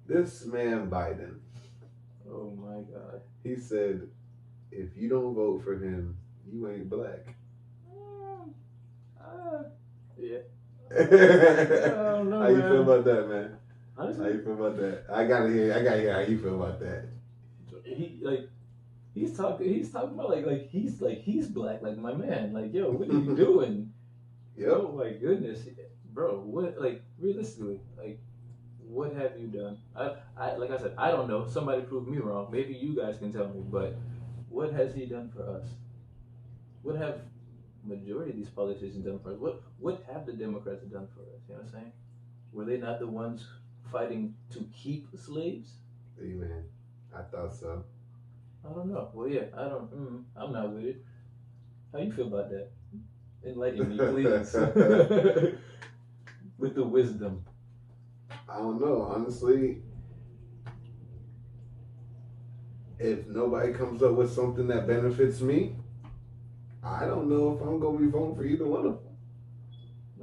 This man Biden. Oh my God. He said, if you don't vote for him, you ain't black. Yeah. I don't know, how you feel about that, man? Honestly, how you feel about that? I gotta hear how you feel about that. He's talking about like he's black, like my man. Like, yo, what are you doing? Yep. Oh my goodness, bro. What, like, realistically, like, what have you done? I like I said, I don't know. Somebody prove me wrong. Maybe you guys can tell me. But what has he done for us? What have majority of these politicians done for us? What have the Democrats done for us? You know what I'm saying? Were they not the ones fighting to keep slaves? Amen. I thought so. I don't know. Well, yeah, I'm not with it. How you feel about that? Enlighten me, please. With the wisdom. I don't know. Honestly, if nobody comes up with something that benefits me, I don't know if I'm going to be voting for either one of them.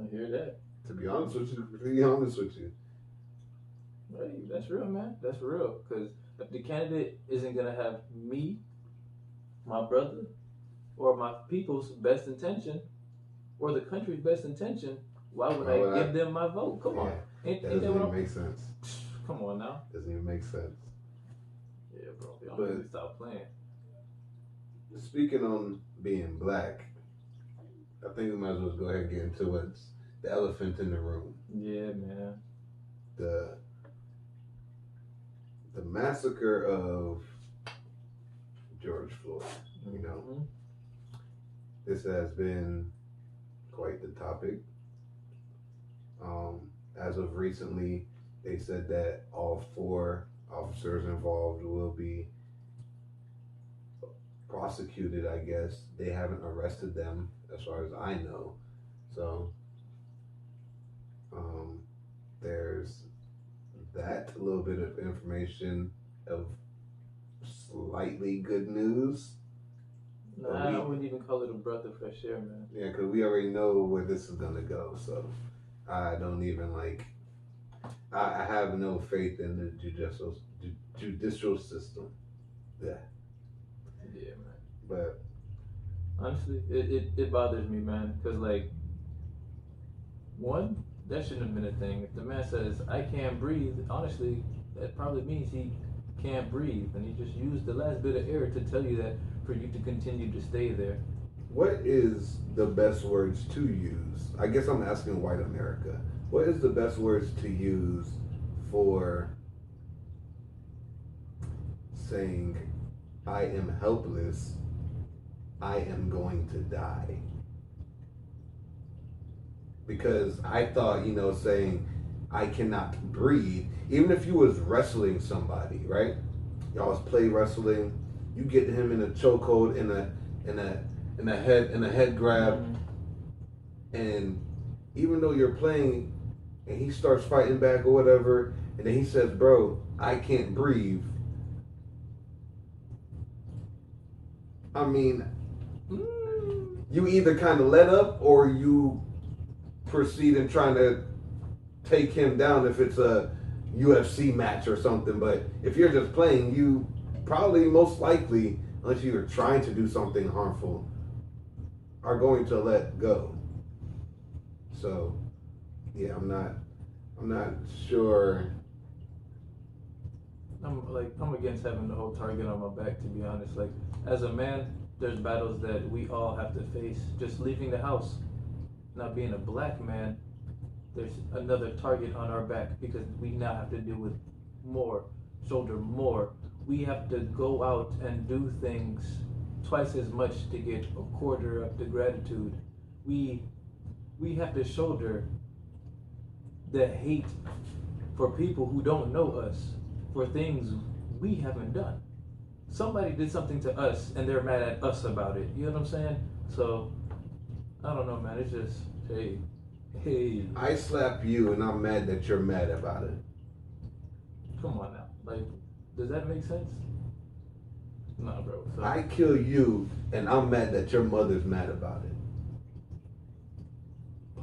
I hear that. To be honest with you. Right, that's real, man. That's real. Because if the candidate isn't going to have me, my brother, or my people's best intention, or the country's best intention, why would I give them my vote? Come on. That doesn't even make sense. Come on now. Doesn't even make sense. Yeah, bro. Y'all need to stop playing. Speaking on being black, I think we might as well go ahead and get into what's the elephant in the room. Yeah, man. The massacre of George Floyd. You know, this has been quite the topic. As of recently, they said that all 4 officers involved will be prosecuted, I guess. They haven't arrested them, as far as I know. So, there's that, a little bit of information of slightly good news. Nah, I wouldn't even call it a breath of fresh air, man. Yeah, because we already know where this is going to go, so I don't even, I have no faith in the judicial system. Yeah. Yeah, man. But honestly, it bothers me, man, because, like, one, that shouldn't have been a thing. If the man says, I can't breathe, honestly, that probably means he can't breathe, and he just used the last bit of air to tell you that for you to continue to stay there. What is the best words to use? I guess I'm asking white America. What is the best words to use for saying, I am helpless, I am going to die? Because I thought, saying, I cannot breathe, even if you was wrestling somebody, right? Y'all was play wrestling, you get him in a chokehold, in a head grab, and even though you're playing and he starts fighting back or whatever, and then he says, bro, I can't breathe. I mean, you either kind of let up or you proceed in trying to take him down if it's a UFC match or something. But if you're just playing, you probably most likely, unless you're trying to do something harmful, are going to let go. So, yeah, I'm not sure. I'm against having the whole target on my back, to be honest. Like, as a man, there's battles that we all have to face. Just leaving the house, not being a black man, there's another target on our back because we now have to deal with shoulder more. We have to go out and do things twice as much to get a quarter of the gratitude. We have to shoulder the hate for people who don't know us for things we haven't done. Somebody did something to us and they're mad at us about it. You know what I'm saying? So, I don't know, man. It's just, hey. I slap you and I'm mad that you're mad about it. Come on now. Like, Does that make sense? Nah, bro. So, I kill you, and I'm mad that your mother's mad about it.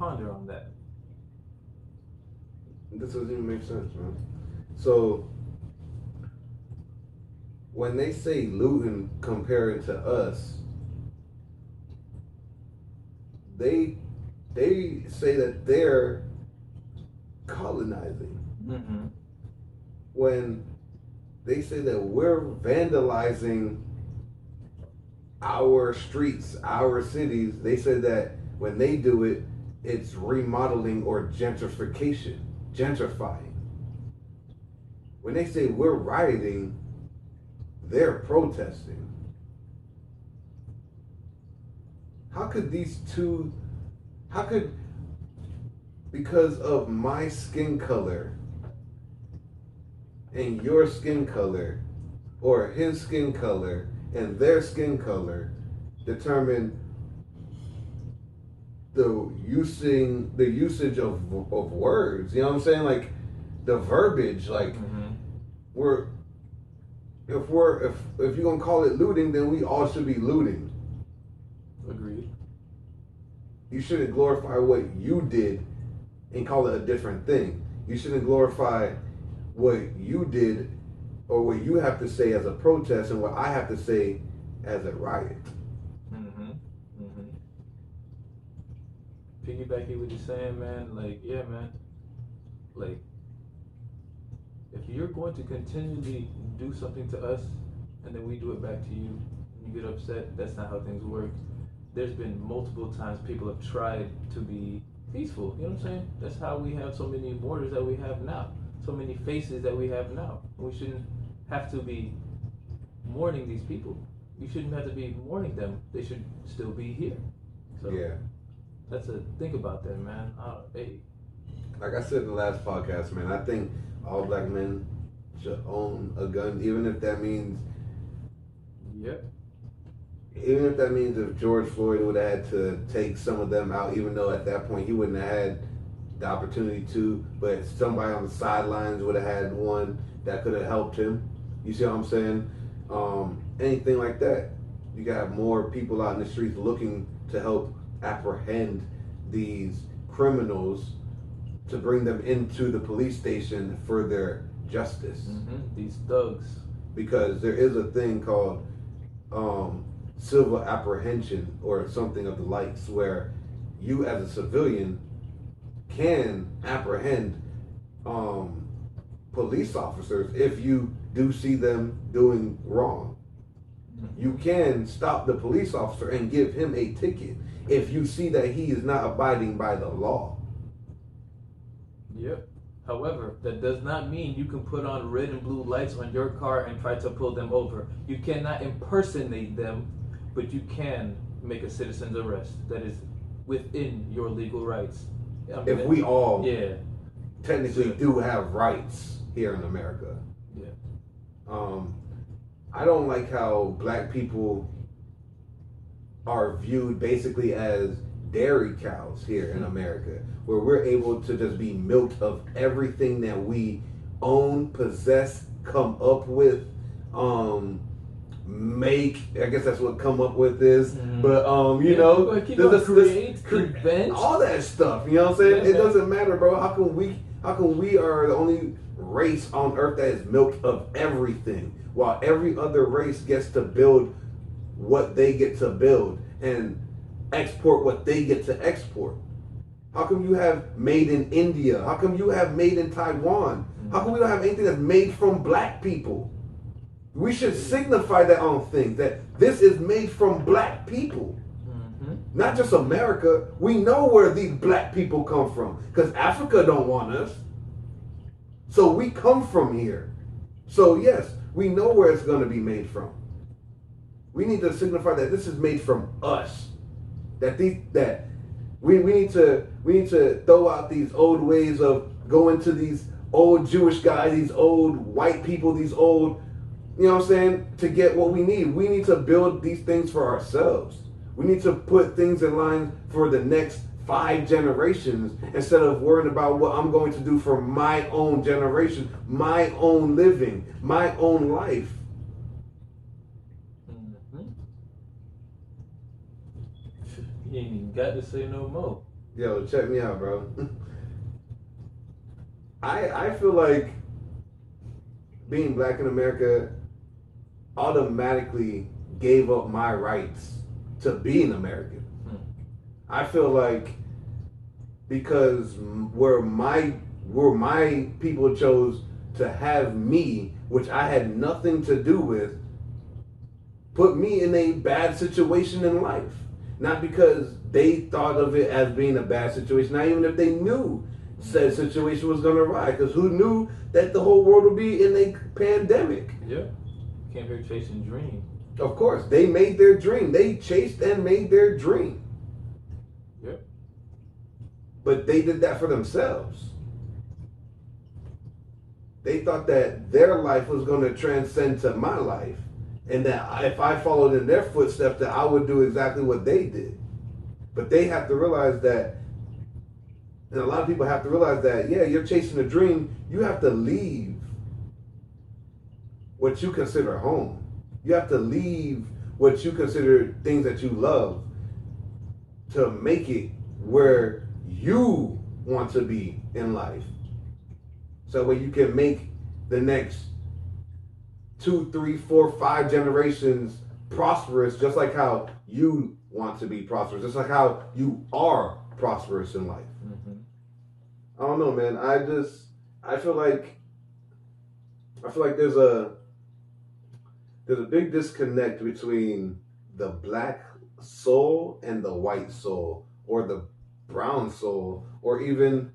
ponder on that. This doesn't even make sense, man. So, when they say looting compared to us, they say that they're colonizing. Mm-hmm. When they say that we're vandalizing our streets, our cities, they say that when they do it, it's remodeling or gentrification, gentrifying. When they say we're rioting, they're protesting. How could because of my skin color and your skin color, or his skin color and their skin color, determine the usage of words? You know what I'm saying? Like the verbiage. Like if you're gonna call it looting, then we all should be looting. Agreed. You shouldn't glorify what you did and call it a different thing. You shouldn't glorify what you did or what you have to say as a protest and what I have to say as a riot. Piggybacking what you're saying, man, like, yeah, man. Like, if you're going to continually do something to us and then we do it back to you and you get upset, that's not how things work. There's been multiple times people have tried to be peaceful, you know what I'm saying? That's how we have so many borders that we have now, so many faces that we have now. We shouldn't have to be mourning these people. You shouldn't have to be mourning them. They should still be here. So yeah. That's a think about that, man. Hey. Like I said in the last podcast, man, I think all black men should own a gun, even if that means. Yep. Even if that means if George Floyd would have had to take some of them out, even though at that point he wouldn't have had the opportunity to, but somebody on the sidelines would have had one that could have helped him. You see what I'm saying? Anything like that. You got more people out in the streets looking to help apprehend these criminals to bring them into the police station for their justice. These thugs. Because there is a thing called civil apprehension or something of the likes, where you as a civilian can apprehend police officers if you do see them doing wrong. You can stop the police officer and give him a ticket if you see that he is not abiding by the law. Yep. However, that does not mean you can put on red and blue lights on your car and try to pull them over. You cannot impersonate them, but you can make a citizen's arrest. That is within your legal rights. I mean, if we all technically Sure. do have rights here in America. Yeah. I don't like how black people are viewed basically as dairy cows here in America, where we're able to just be milked of everything that we own, possess, come up with, make. I guess that's what come up with is. But you know, create, all that stuff. You know what I'm saying? Yeah, it doesn't matter, bro. How come we are the only race on earth that is milked of everything, while every other race gets to build what they get to build and export what they get to export? How come you have made in India? How come you have made in Taiwan? How come we don't have anything that's made from black people? We should signify that on things, that this is made from black people. Not just America. We know where these black people come from, because Africa don't want us. So we come from here. So yes, we know where it's going to be made from. We need to signify that this is made from us. That we need to throw out these old ways of going to these old Jewish guys, these old white people, these old, you know what I'm saying, to get what we need. We need to build these things for ourselves. We need to put things in line for the next 5 generations instead of worrying about what I'm going to do for my own generation, my own living, my own life. Mm-hmm. You ain't even got to say no more. Yo, check me out, bro. I feel like being black in America automatically gave up my rights to be an American. I feel like because where my people chose to have me, which I had nothing to do with, put me in a bad situation in life. Not because they thought of it as being a bad situation, not even if they knew said situation was going to rise. Because who knew that the whole world would be in a pandemic? Yeah. Came here chasing dream. Of course, they made their dream. They chased and made their dream. Yep. But they did that for themselves. They thought that their life was going to transcend to my life. And that if I followed in their footsteps, that I would do exactly what they did. But they have to realize that, and a lot of people have to realize that, yeah, you're chasing a dream. You have to leave what you consider home. You have to leave what you consider things that you love to make it where you want to be in life. So when you can make the next 2, 3, 4, 5 generations prosperous, just like how you want to be prosperous, just like how you are prosperous in life. Mm-hmm. I don't know, man. I feel like there's a big disconnect between the black soul and the white soul, or the brown soul, or even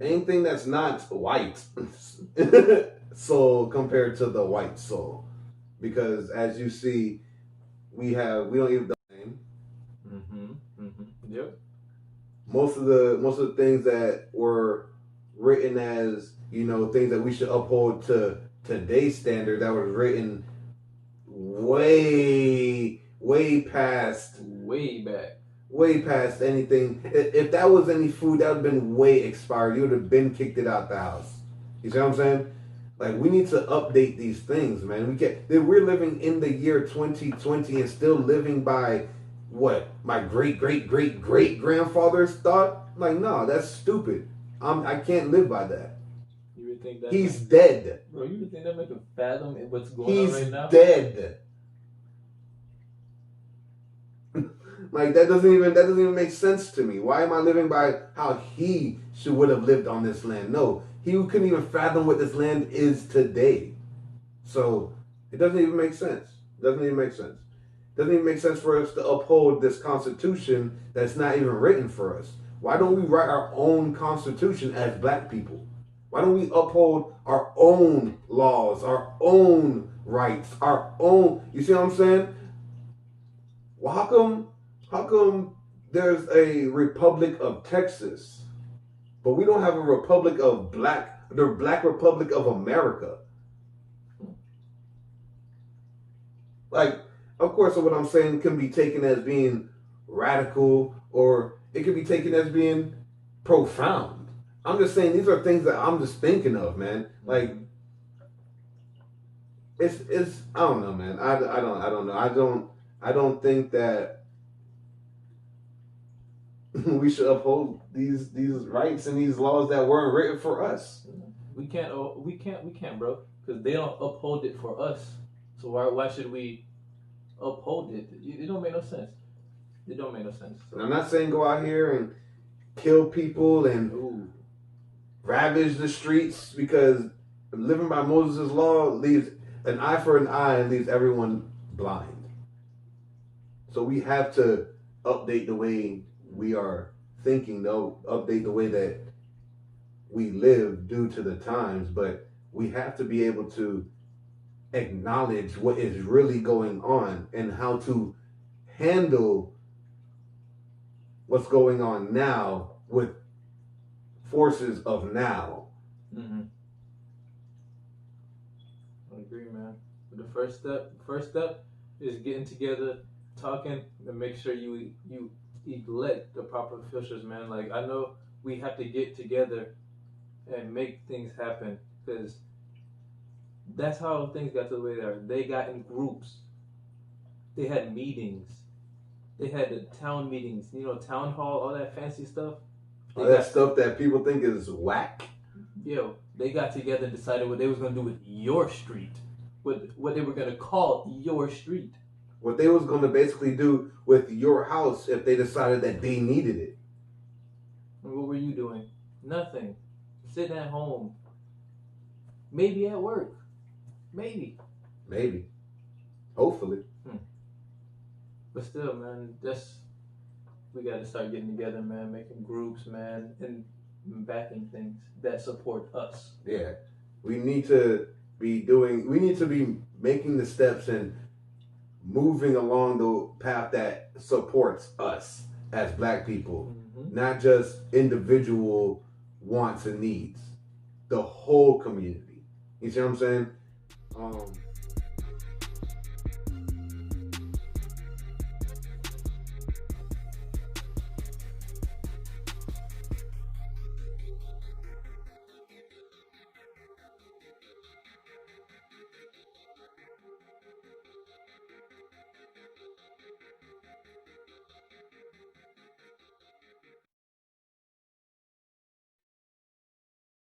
anything that's not white soul compared to the white soul. Because as you see, we don't even the name. Mm-hmm. Mm-hmm. Yep. Most of the things that were written as, things that we should uphold to today's standard, that was written way past, way past anything. If that was any food, that would have been way expired. You would have been kicked it out the house. You see what I'm saying? Like, we need to update these things, man. We're living in the year 2020 and still living by what my great grandfathers thought. Like, no, that's stupid. I can't live by that. You would think that he's dead. Bro, you would think that make him fathom what's going on right now? He's dead. Like, that doesn't even make sense to me. Why am I living by how he would have lived on this land? No, he couldn't even fathom what this land is today. So it doesn't even make sense. Doesn't even make sense for us to uphold this Constitution that's not even written for us. Why don't we write our own Constitution as black people? Why don't we uphold our own laws, our own rights, our own? You see what I'm saying? Well, how come there's a Republic of Texas, but we don't have a Republic of the Black Republic of America? Like, of course, what I'm saying can be taken as being radical, or it can be taken as being profound. I'm just saying these are things that I'm just thinking of, man. Like, it's I don't know, man. I don't know. I don't think that we should uphold these rights and these laws that weren't written for us. We can't, bro, because they don't uphold it for us. So why should we uphold it? It don't make no sense. It don't make no sense. So. And I'm not saying go out here and kill people and ravage the streets, because living by Moses' law leaves an eye for an eye and leaves everyone blind. So we have to update the way we are thinking, though, update the way that we live due to the times, but we have to be able to acknowledge what is really going on and how to handle what's going on now with forces of now. Mm-hmm. I agree, man. But the first step is getting together, talking, and make sure you elect the proper officials, man. Like, I know we have to get together and make things happen because that's how things got to the way they are. They got in groups. They had meetings. They had the town meetings, town hall, all that fancy stuff. All that stuff that people think is whack. Yo, they got together and decided what they was gonna do with your street, what they were gonna call your street. What they was gonna basically do with your house if they decided that they needed it. And what were you doing? Nothing. Sitting at home. Maybe at work. Maybe. Hopefully. But still, man, we gotta start getting together, man, making groups, man, and backing things that support us. Yeah. We need to be making the steps and moving along the path that supports us as black people, not just individual wants and needs, the whole community. You see what I'm saying?